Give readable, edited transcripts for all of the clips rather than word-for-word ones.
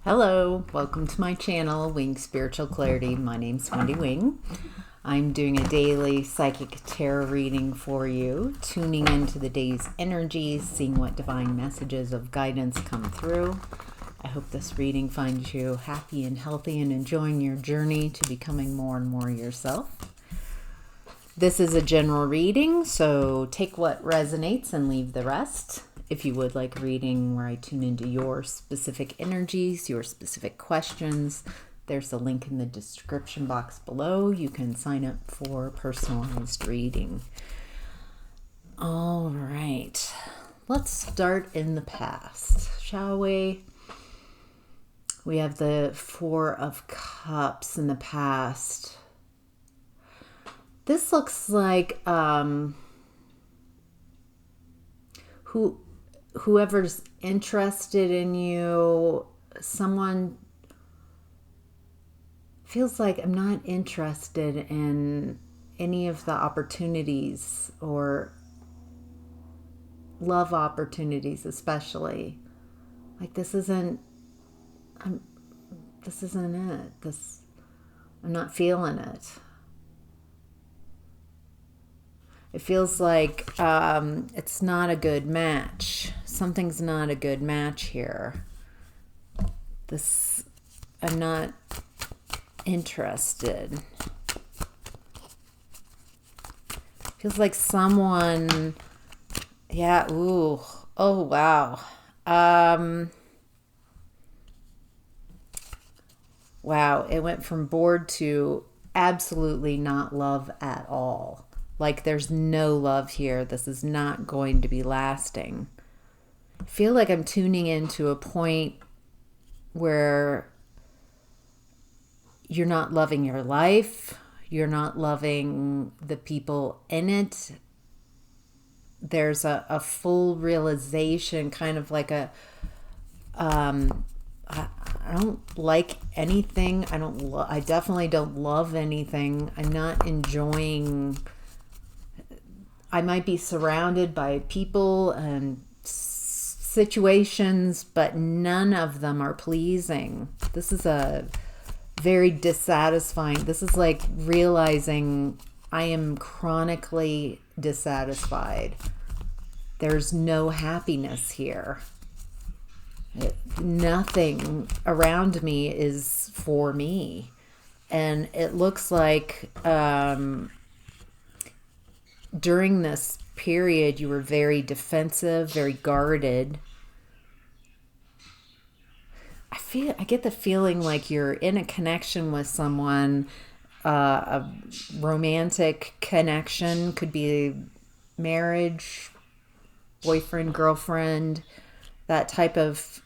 Hello, welcome to my channel, Wing Spiritual Clarity. My name's Wendy Wing. I'm doing a daily psychic tarot reading for you, tuning into the day's energies, seeing what divine messages of guidance come through. I hope this reading finds you happy and healthy and enjoying your journey to becoming more and more yourself. This is a general reading, so take what resonates and leave the rest. If you would like a reading where I tune into your specific energies, your specific questions, there's a link in the description box below. You can sign up for personalized reading. All right, let's start in the past, shall we? We have the Four of Cups in the past. This looks like whoever's interested in you, someone feels like I'm not interested in any of the opportunities or love opportunities, especially. Like this isn't it. I'm not feeling it. It feels like it's not a good match. Something's not a good match here. I'm not interested. Feels like someone, oh wow. Wow, it went from bored to absolutely not love at all. Like there's no love here. This is not going to be lasting. I feel like I'm tuning into a point where you're not loving your life. You're not loving the people in it. There's a full realization, kind of like I don't like anything. I definitely don't love anything. I'm not enjoying. I might be surrounded by people and situations, but none of them are pleasing. This is a very dissatisfying. This is like realizing I am chronically dissatisfied. There's no happiness here. Nothing around me is for me. And it looks like during this period, you were very defensive, very guarded. I get the feeling like you're in a connection with someone, a romantic connection, could be marriage, boyfriend, girlfriend, that type of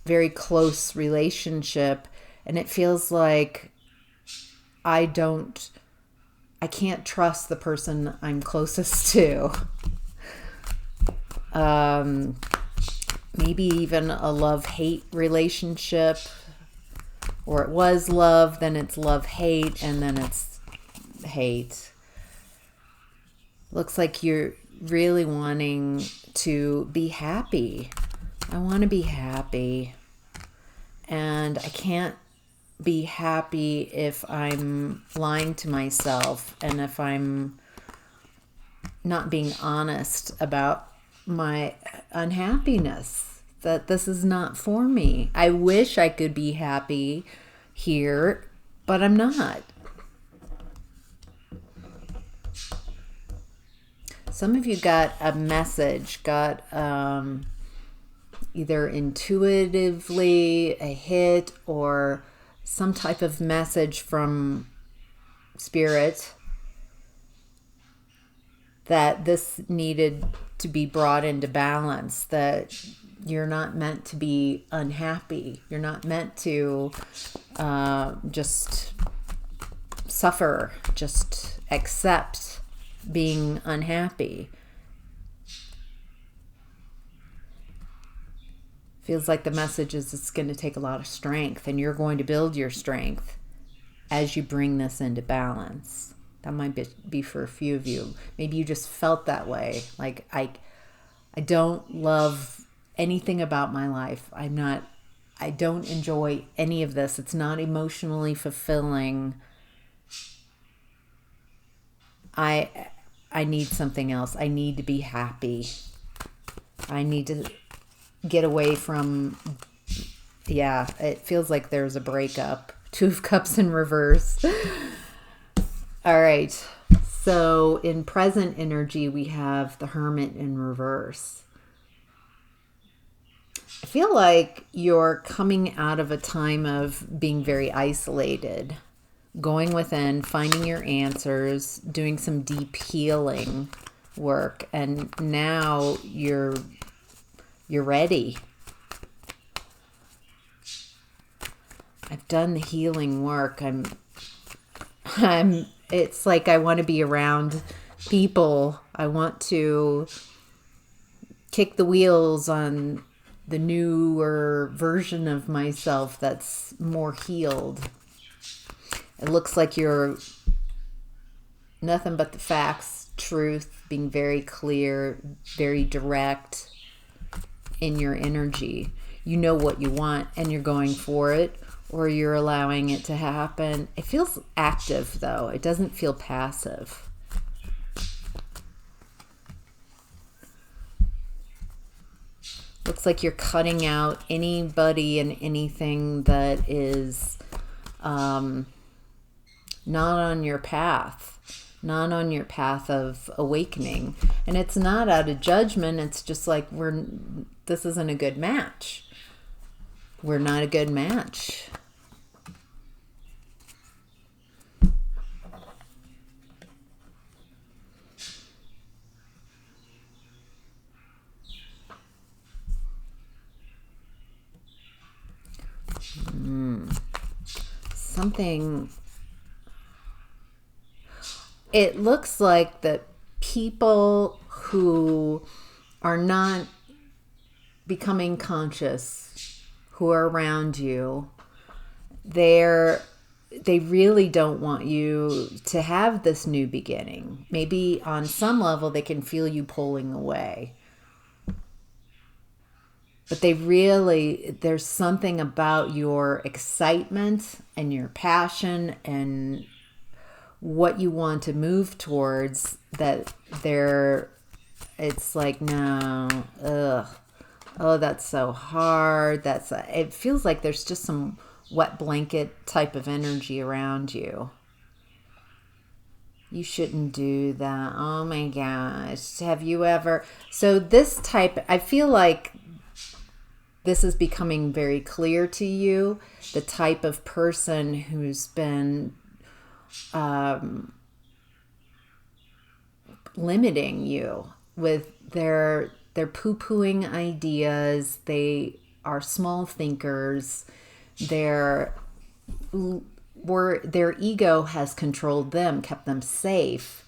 very close relationship. And it feels like I can't trust the person I'm closest to. Maybe even a love-hate relationship, or it was love, then it's love-hate, and then it's hate. Looks like you're really wanting to be happy. I want to be happy, and I can't be happy if I'm lying to myself and if I'm not being honest about my unhappiness, that this is not for me. I wish I could be happy here, but I'm not. Some of you got a message, got either intuitively a hit or some type of message from Spirit that this needed to be brought into balance, that you're not meant to be unhappy. You're not meant to just suffer, just accept being unhappy. Feels like the message is it's going to take a lot of strength, and you're going to build your strength as you bring this into balance. That might be for a few of you. Maybe you just felt that way. Like, I don't love anything about my life. I don't enjoy any of this. It's not emotionally fulfilling. I need something else. I need to be happy. I need to get away from, yeah, it feels like there's a breakup. Two of Cups in reverse. All right. So in present energy, we have the Hermit in reverse. I feel like you're coming out of a time of being very isolated, going within, finding your answers, doing some deep healing work, and now you're ready. I've done the healing work. It's like I want to be around people. I want to kick the wheels on the newer version of myself that's more healed. It looks like you're nothing but the facts, truth, being very clear, very direct in your energy. You know what you want and you're going for it, or you're allowing it to happen. It feels active though. It doesn't feel passive. Looks like you're cutting out anybody and anything that is not on your path, not on your path of awakening. And it's not out of judgment. It's just like this isn't a good match. We're not a good match. Something, it looks like that people who are not becoming conscious, who are around you, they really don't want you to have this new beginning. Maybe on some level they can feel you pulling away. But there's something about your excitement and your passion and what you want to move towards that it's like, no, ugh. Oh, that's so hard. It feels like there's just some wet blanket type of energy around you. You shouldn't do that. Oh my gosh. Have you ever? So this type, I feel like this is becoming very clear to you, the type of person who's been limiting you with their poo-pooing ideas. They are small thinkers. Their ego has controlled them, kept them safe,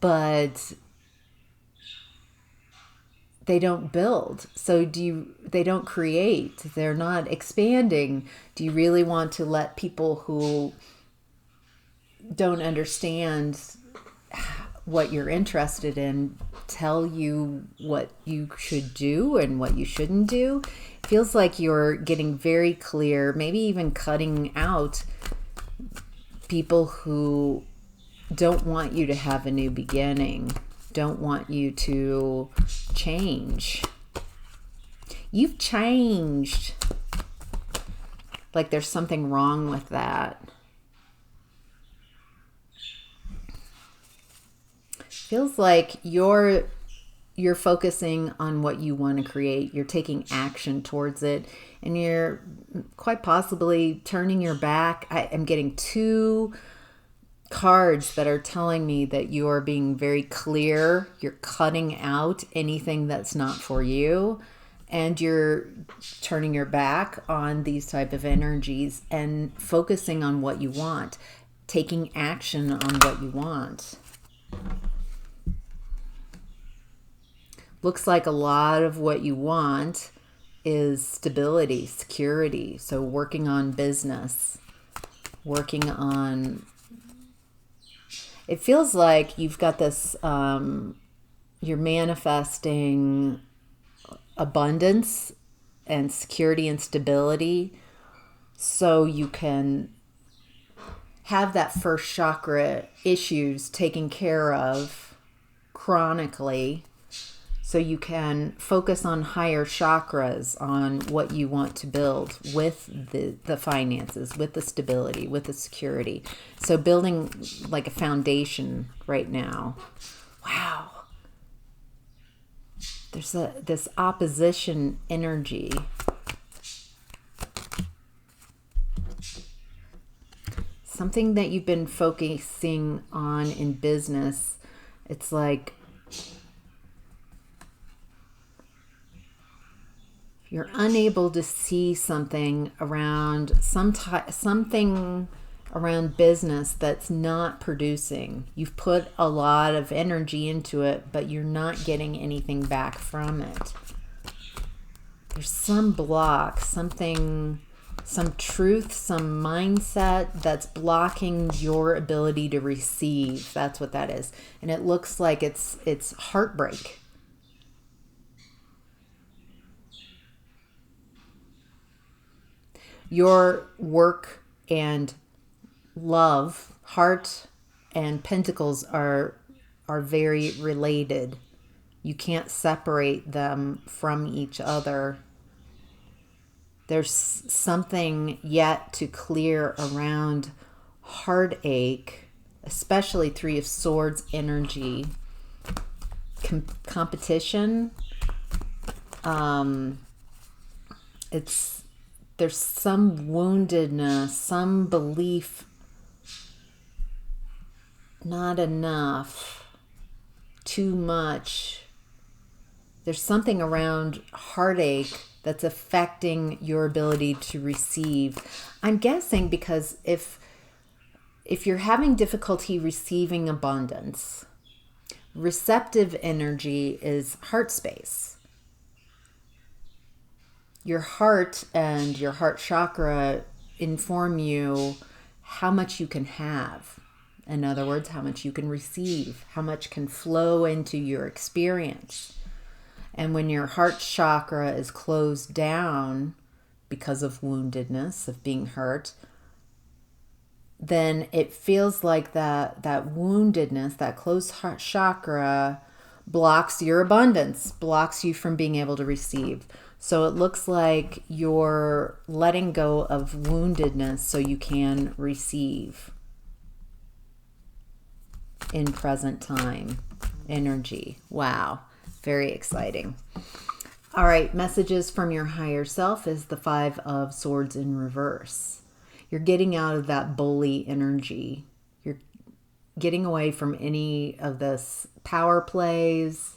but they don't build. So they don't create. They're not expanding. Do you really want to let people who don't understand what you're interested in tell you what you should do and what you shouldn't do? It feels like you're getting very clear, maybe even cutting out people who don't want you to have a new beginning, don't want you to change. You've changed. Like there's something wrong with that. Feels like you're focusing on what you want to create. You're taking action towards it, and you're quite possibly turning your back. I am getting 2 cards that are telling me that you are being very clear. You're cutting out anything that's not for you, and you're turning your back on these type of energies and focusing on what you want, taking action on what you want. Looks like a lot of what you want is stability, security. So working on business, working on, it feels like you've got this, you're manifesting abundance and security and stability, so you can have that first chakra issues taken care of chronically, so you can focus on higher chakras, on what you want to build with the finances, with the stability, with the security. So building like a foundation right now. Wow. There's this opposition energy. Something that you've been focusing on in business. It's like you're unable to see something around something around business that's not producing. You've put a lot of energy into it, but you're not getting anything back from it. There's some block, something, some truth, some mindset that's blocking your ability to receive. That's what that is. And it looks like it's heartbreak. Your work and love, heart and pentacles are very related. You can't separate them from each other. There's something yet to clear around heartache, especially Three of Swords energy. Competition. There's some woundedness, some belief, not enough, too much. There's something around heartache that's affecting your ability to receive. I'm guessing because if you're having difficulty receiving abundance, receptive energy is heart space. Your heart and your heart chakra inform you how much you can have. In other words, how much you can receive, how much can flow into your experience. And when your heart chakra is closed down because of woundedness, of being hurt, then it feels like that woundedness, that closed heart chakra blocks your abundance, blocks you from being able to receive. So it looks like you're letting go of woundedness so you can receive in present time energy. Wow. Very exciting. All right. Messages from your higher self is the Five of Swords in reverse. You're getting out of that bully energy. You're getting away from any of this power plays,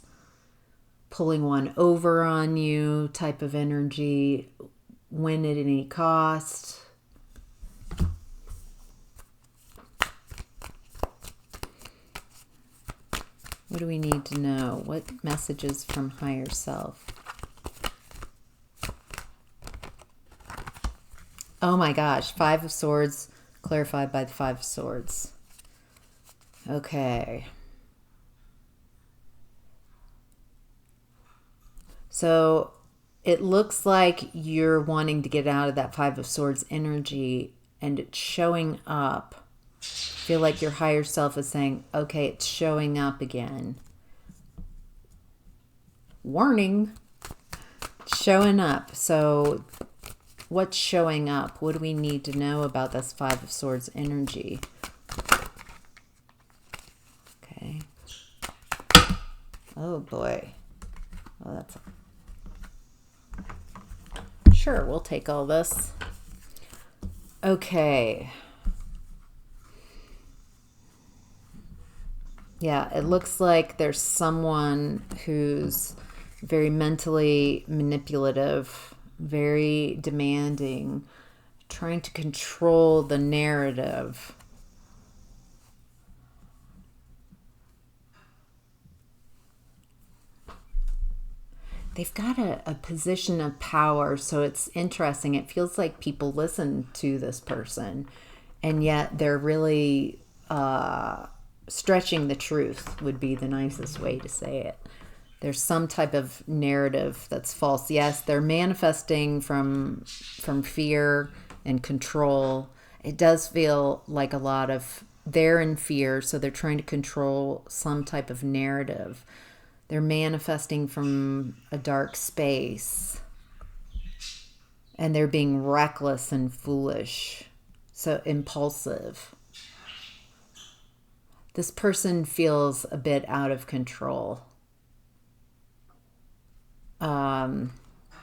pulling one over on you type of energy, win at any cost. What do we need to know? What messages from higher self? Oh my gosh, Five of Swords clarified by the Five of Swords. Okay. So it looks like you're wanting to get out of that Five of Swords energy, and it's showing up. I feel like your higher self is saying, okay, it's showing up again. Warning. It's showing up. So what's showing up? What do we need to know about this Five of Swords energy? Okay. Oh boy. Well, that's... Sure, we'll take all this. Okay. Yeah, it looks like there's someone who's very mentally manipulative, very demanding, trying to control the narrative. They've got a position of power, so it's interesting. It feels like people listen to this person, and yet they're really stretching the truth would be the nicest way to say it. There's some type of narrative that's false. Yes, they're manifesting from fear and control. It does feel like a lot of they're in fear, so they're trying to control some type of narrative. They're manifesting from a dark space, and they're being reckless and foolish, so impulsive. This person feels a bit out of control.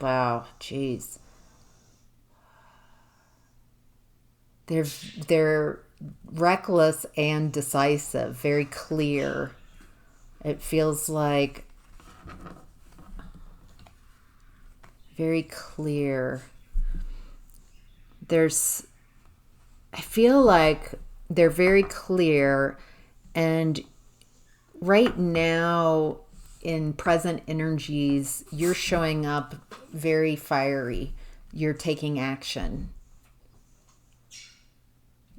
Wow, geez. They're reckless and decisive, very clear. It feels like very clear. I feel like they're very clear, and right now in present energies, you're showing up very fiery. You're taking action.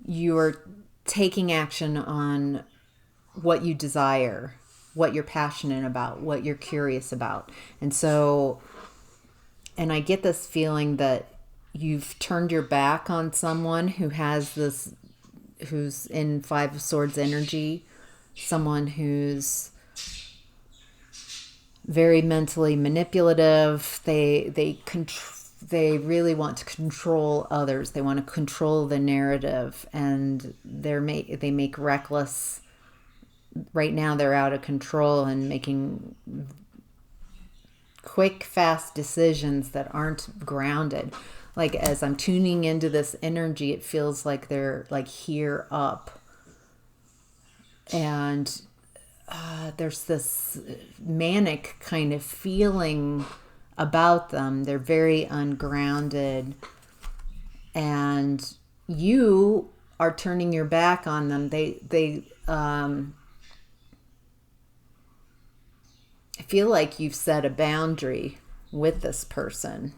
You're taking action on what you desire, what you're passionate about, what you're curious about. And I get this feeling that you've turned your back on someone who's in Five of Swords energy, someone who's very mentally manipulative. They really want to control others. They want to control the narrative, and they make reckless. Right now, they're out of control and making quick, fast decisions that aren't grounded. Like, as I'm tuning into this energy, it feels like they're like here up, and there's this manic kind of feeling about them. They're very ungrounded, and you are turning your back on them. I feel like you've set a boundary with this person.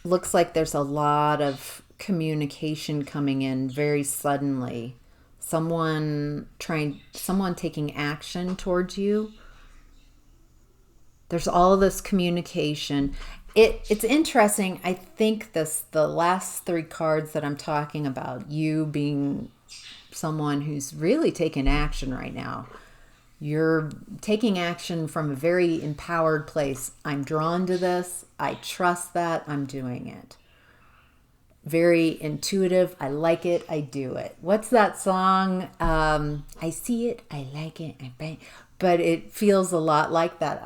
Looks like there's a lot of communication coming in very suddenly. Someone taking action towards you. There's all of this communication. It's interesting. I think the last three cards that I'm talking about, you being someone who's really taking action right now. You're taking action from a very empowered place. I'm drawn to this. I trust that. I'm doing it. Very intuitive. I like it. I do it. What's that song? I see it. I like it. But it feels a lot like that.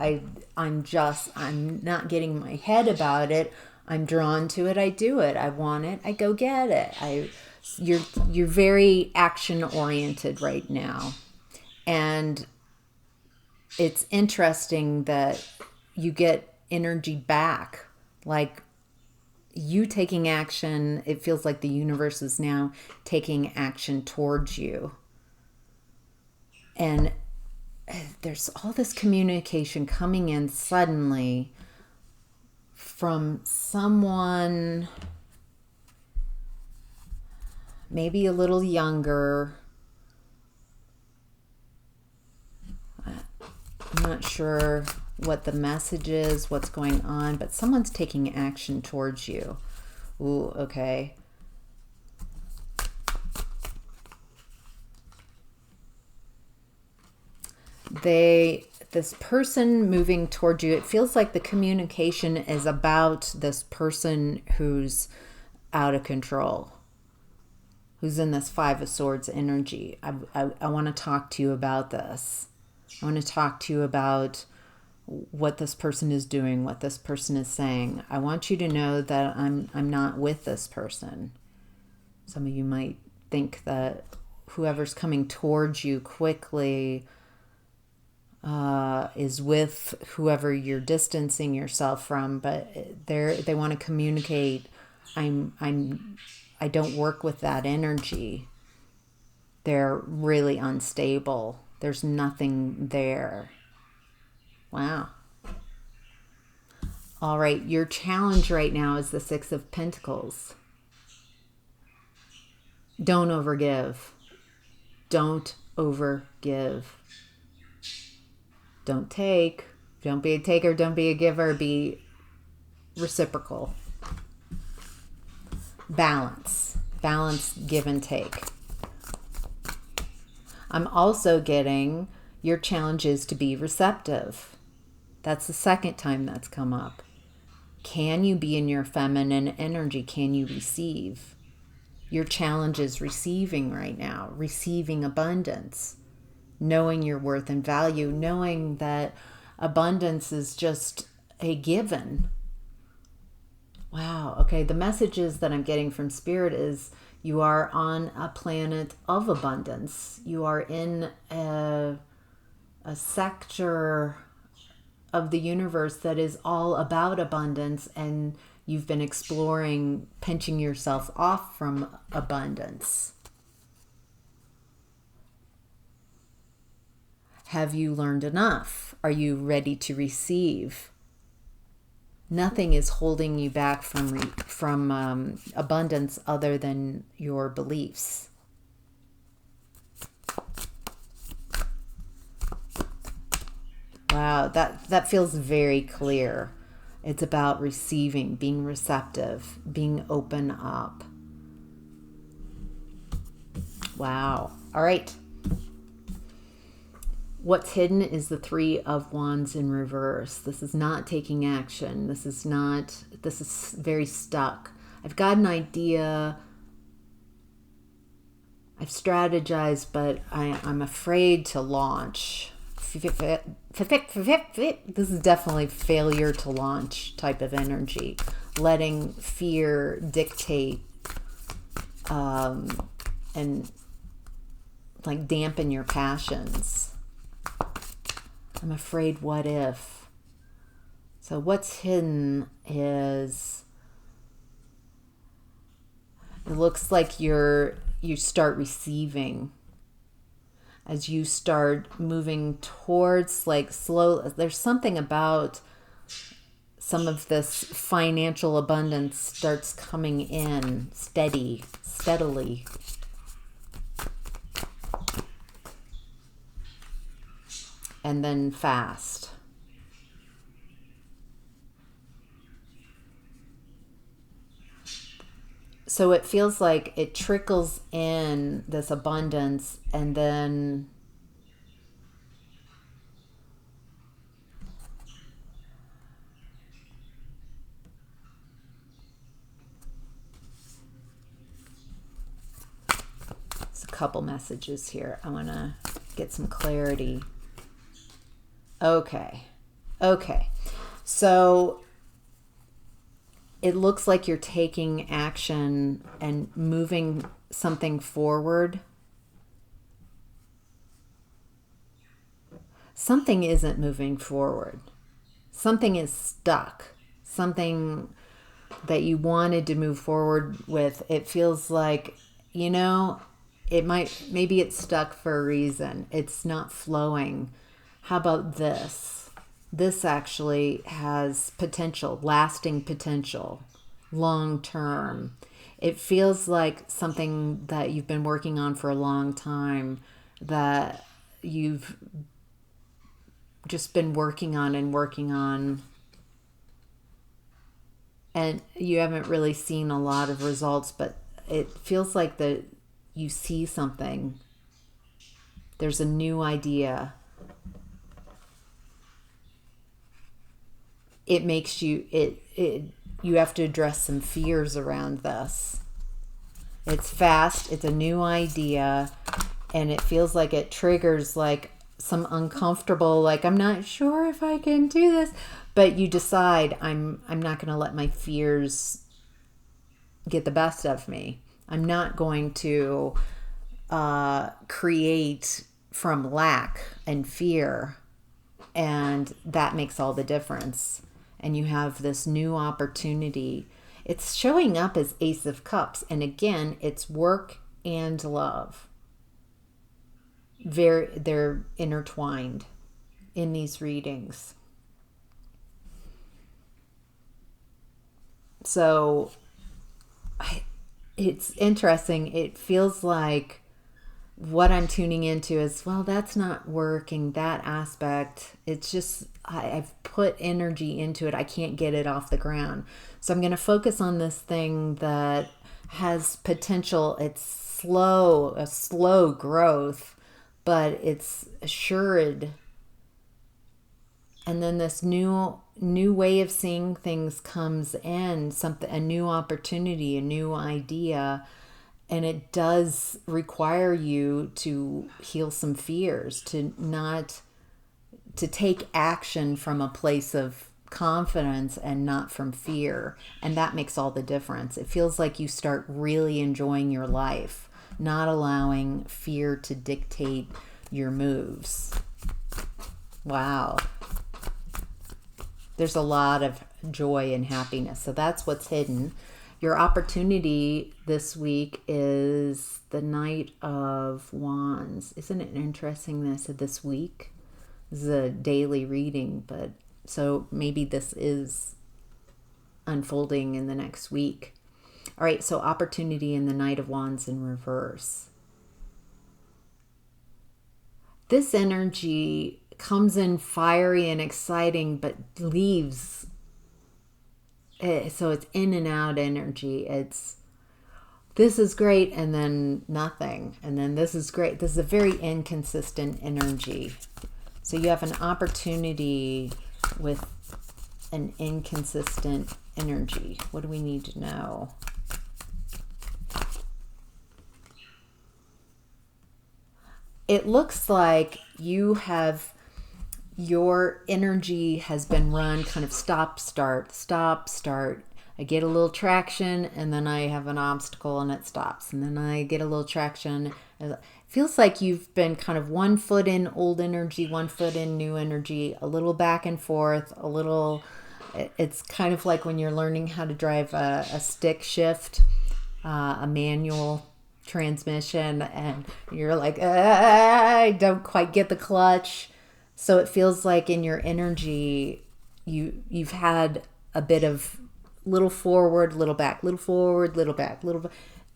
I'm not getting my head about it. I'm drawn to it. I do it. I want it. I go get it. You're very action oriented right now. And it's interesting that you get energy back. Like, you taking action, it feels like the universe is now taking action towards you. And there's all this communication coming in suddenly from someone maybe a little younger. I'm not sure what the message is, what's going on, but someone's taking action towards you. Ooh, okay. This person moving towards you, it feels like the communication is about this person who's out of control, who's in this Five of Swords energy. I want to talk to you about this. I want to talk to you about what this person is doing, what this person is saying. I want you to know that I'm not with this person. Some of you might think that whoever's coming towards you quickly is with whoever you're distancing yourself from, but they want to communicate. I don't work with that energy. They're really unstable. There's nothing there. Wow. All right, your challenge right now is the Six of Pentacles. Don't overgive. Don't overgive. Don't take. Don't be a taker. Don't be a giver. Be reciprocal. Balance. Balance, give and take. I'm also getting your challenge is to be receptive. That's the second time that's come up. Can you be in your feminine energy? Can you receive? Your challenge is receiving right now, receiving abundance, knowing your worth and value, knowing that abundance is just a given. Wow. Okay. The messages that I'm getting from Spirit is you are on a planet of abundance. You are in a sector of the universe that is all about abundance, and you've been exploring pinching yourself off from abundance. Have you learned enough? Are you ready to receive? Nothing is holding you back from abundance other than your beliefs. Wow, that feels very clear. It's about receiving, being receptive, being open up. Wow. All right. What's hidden is the Three of Wands in reverse. This is not taking action. This is very stuck. I've got an idea. I've strategized, but I'm afraid to launch. This is definitely failure to launch type of energy. Letting fear dictate and like dampen your passions. I'm afraid, what if? So what's hidden is, it looks like you start receiving as you start moving towards like slow. There's something about some of this financial abundance starts coming in steadily. And then fast. So it feels like it trickles in, this abundance, and then there's a couple messages here. I want to get some clarity. Okay. So it looks like you're taking action and moving something forward. Something isn't moving forward. Something is stuck. Something that you wanted to move forward with. It feels like, maybe it's stuck for a reason. It's not flowing. How about this? This actually has potential, lasting potential, long term. It feels like something that you've been working on for a long time, that you've just been working on, and you haven't really seen a lot of results, but it feels like that you see something. There's a new idea. It makes you, you have to address some fears around this. It's fast, it's a new idea, and it feels like it triggers like some uncomfortable, like, I'm not sure if I can do this, but you decide, I'm not going to let my fears get the best of me. I'm not going to create from lack and fear, and that makes all the difference. And you have this new opportunity. It's showing up as Ace of Cups. And again, it's work and love. They're intertwined in these readings. So it's interesting. It feels like what I'm tuning into is, well, that's not working, that aspect. It's just, I've put energy into it. I can't get it off the ground. So I'm going to focus on this thing that has potential. It's a slow growth, but it's assured. And then this new way of seeing things comes in, a new opportunity, a new idea. And it does require you to heal some fears, to take action from a place of confidence and not from fear. And that makes all the difference. It feels like you start really enjoying your life, not allowing fear to dictate your moves. Wow. There's a lot of joy and happiness. So that's what's hidden. Your opportunity this week is the Knight of Wands. Isn't it interesting that I said this week? This is a daily reading, but so maybe this is unfolding in the next week. All right, so opportunity in the Knight of Wands in reverse. This energy comes in fiery and exciting, but leaves. So it's in and out energy. This is great and then nothing. And then this is great. This is a very inconsistent energy. So you have an opportunity with an inconsistent energy. What do we need to know? It looks like your energy has been run kind of stop, start. I get a little traction and then I have an obstacle and it stops. And then I get a little traction. It feels like you've been kind of 1 foot in old energy, 1 foot in new energy, a little back and forth, it's kind of like when you're learning how to drive a stick shift, a manual transmission, and you're like, I don't quite get the clutch. So it feels like in your energy, you've had a bit of little forward, little back, little forward, little back,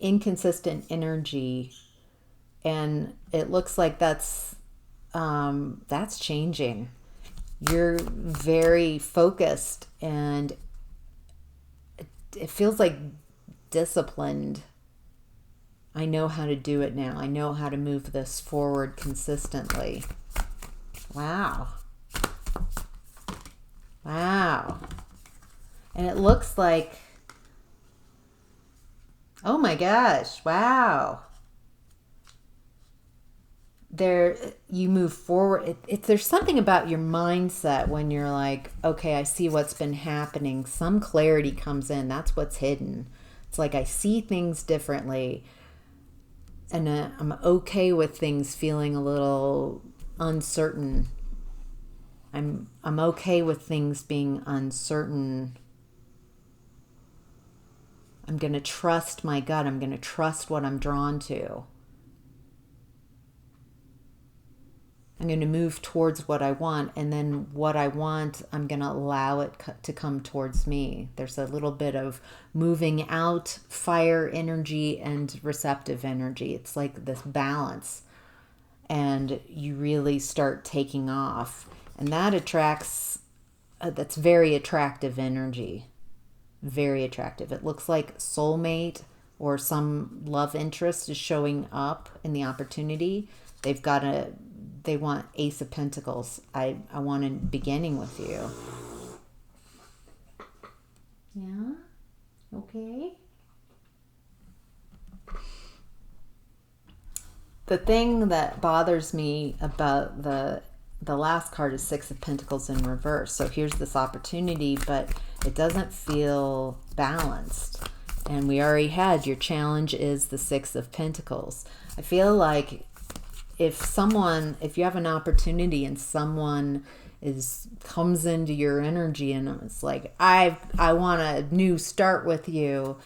inconsistent energy. And it looks like that's changing. You're very focused and it feels like disciplined. I know how to do it now. I know how to move this forward consistently. Wow. And it looks like, oh my gosh, wow. You move forward. There's something about your mindset when you're like, okay, I see what's been happening. Some clarity comes in. That's what's hidden. It's like I see things differently. And I'm okay with things feeling a little uncertain. I'm okay with things being uncertain. I'm going to trust my gut. I'm going to trust what I'm drawn to. I'm going to move towards what I want, and then what I want, I'm going to allow it to come towards me. There's a little bit of moving out fire energy and receptive energy. It's like this balance, and you really start taking off, and that attracts, that's very attractive energy. Very attractive. It looks like soulmate or some love interest is showing up in the opportunity. They want Ace of Pentacles. I want a beginning with you. Yeah? Okay. The thing that bothers me about the last card is Six of Pentacles in reverse. So here's this opportunity, but it doesn't feel balanced. And we already had your challenge is the Six of Pentacles. I feel like if you have an opportunity and someone comes into your energy and it's like, I want a new start with you,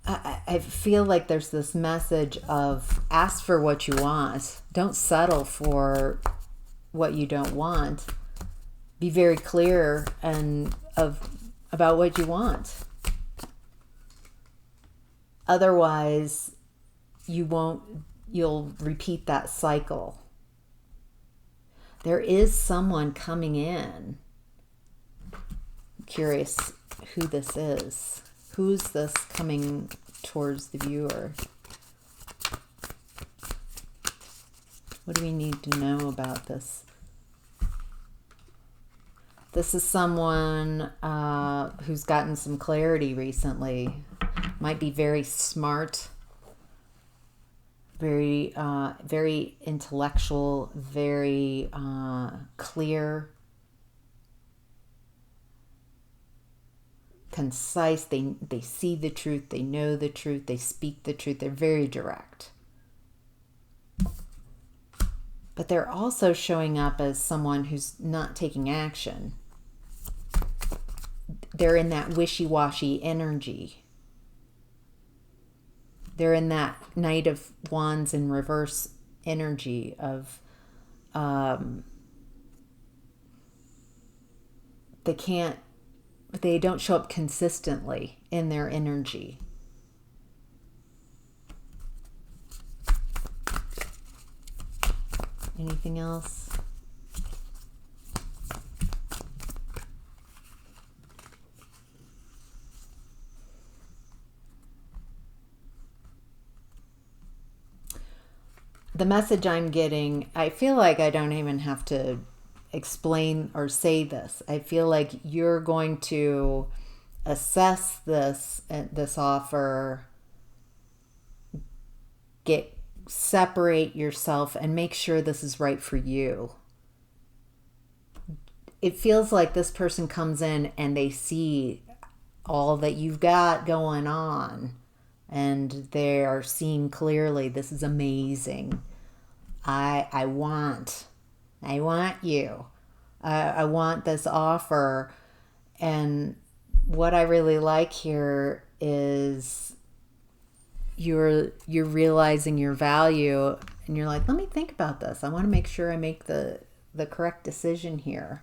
I feel like there's this message of ask for what you want. Don't settle for what you don't want. Be very clear about what you want. Otherwise, you'll repeat that cycle. There is someone coming in. I'm curious who this is. Who's this coming towards the viewer? What do we need to know about this? This is someone who's gotten some clarity recently. Might be very smart, very intellectual, very clear, concise. They see the truth. They know the truth. They speak the truth. They're very direct. But they're also showing up as someone who's not taking action. They're in that wishy-washy energy. They're in that Knight of Wands in reverse energy of they don't show up consistently in their energy. Anything else? The message I'm getting, I feel like I don't even have to explain or say this. I feel like you're going to assess this offer, separate yourself and make sure this is right for you. It feels like this person comes in and they see all that you've got going on and they are seeing clearly, this is amazing. I want you. I want this offer. And what I really like here is you're realizing your value and you're like, let me think about this. I want to make sure I make the correct decision here.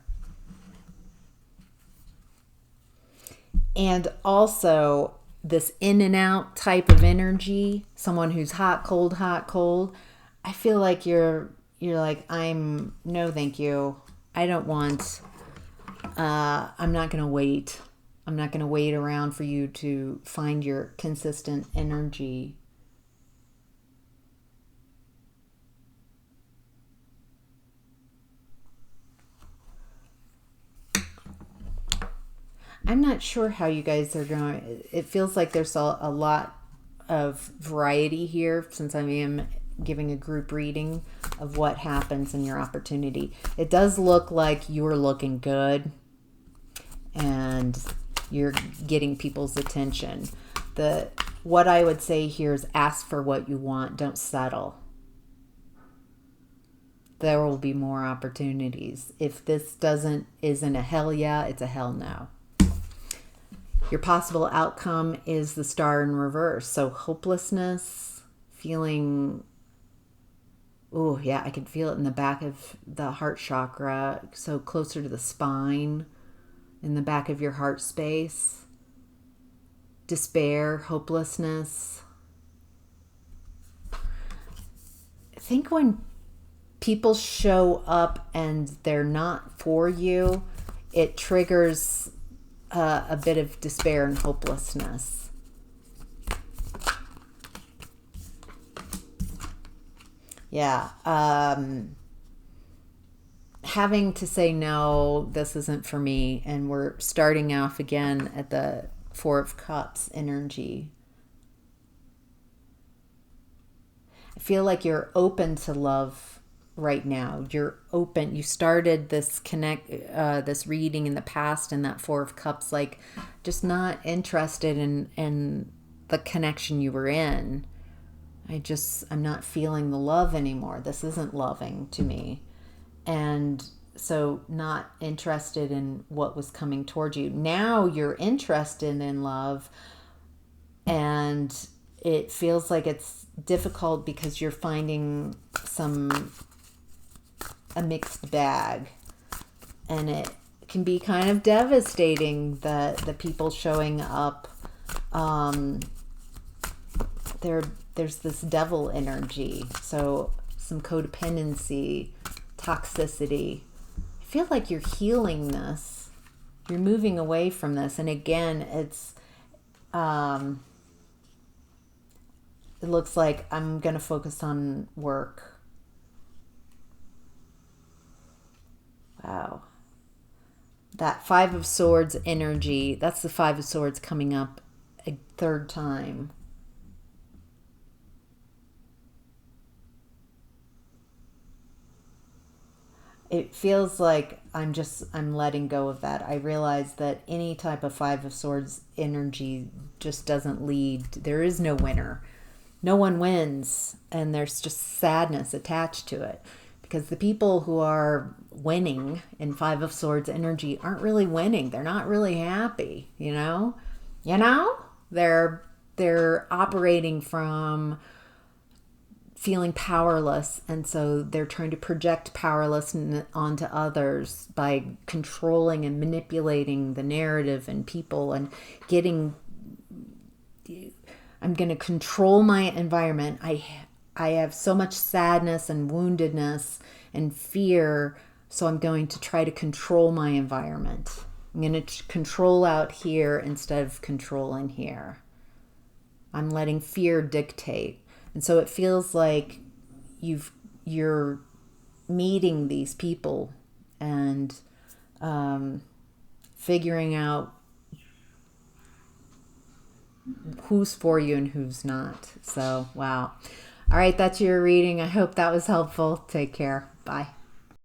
And also this in and out type of energy, someone who's hot, cold, I feel like you're like, no, thank you. I don't want, I'm not going to wait. I'm not going to wait around for you to find your consistent energy. I'm not sure how you guys are going. It feels like there's a lot of variety here since I am giving a group reading of what happens in your opportunity. It does look like you're looking good and you're getting people's attention. What I would say here is ask for what you want. Don't settle. There will be more opportunities. If this isn't a hell yeah, it's a hell no. Your possible outcome is the Star in reverse. So hopelessness, feeling, oh yeah, I can feel it in the back of the heart chakra, so closer to the spine, in the back of your heart space. Despair, hopelessness. I think when people show up and they're not for you, it triggers a bit of despair and hopelessness. Yeah. Having to say, no, this isn't for me. And we're starting off again at the Four of Cups energy. I feel like you're open to love right now. You're open. You started this this reading in the past and that Four of Cups, like just not interested in the connection you were in. I'm not feeling the love anymore. This isn't loving to me. And so not interested in what was coming towards you. Now you're interested in love and it feels like it's difficult because you're finding a mixed bag, and it can be kind of devastating that the people showing up there's this devil energy. So some codependency, toxicity. I feel like you're healing this. You're moving away from this. And again, it looks like I'm going to focus on work. Wow. That Five of Swords energy, that's the Five of Swords coming up a third time. It feels like I'm letting go of that. I realize that any type of Five of Swords energy just doesn't lead. There is no winner. No one wins, and there's just sadness attached to it. Because the people who are winning in Five of Swords energy aren't really winning. They're not really happy, you know? They're operating from feeling powerless, and so they're trying to project powerlessness onto others by controlling and manipulating the narrative and people and I'm going to control my environment. I have so much sadness and woundedness and fear, so I'm going to try to control my environment. I'm going to control out here instead of controlling here. I'm letting fear dictate. And so it feels like you're meeting these people and figuring out who's for you and who's not. So, wow. All right, that's your reading. I hope that was helpful. Take care. Bye.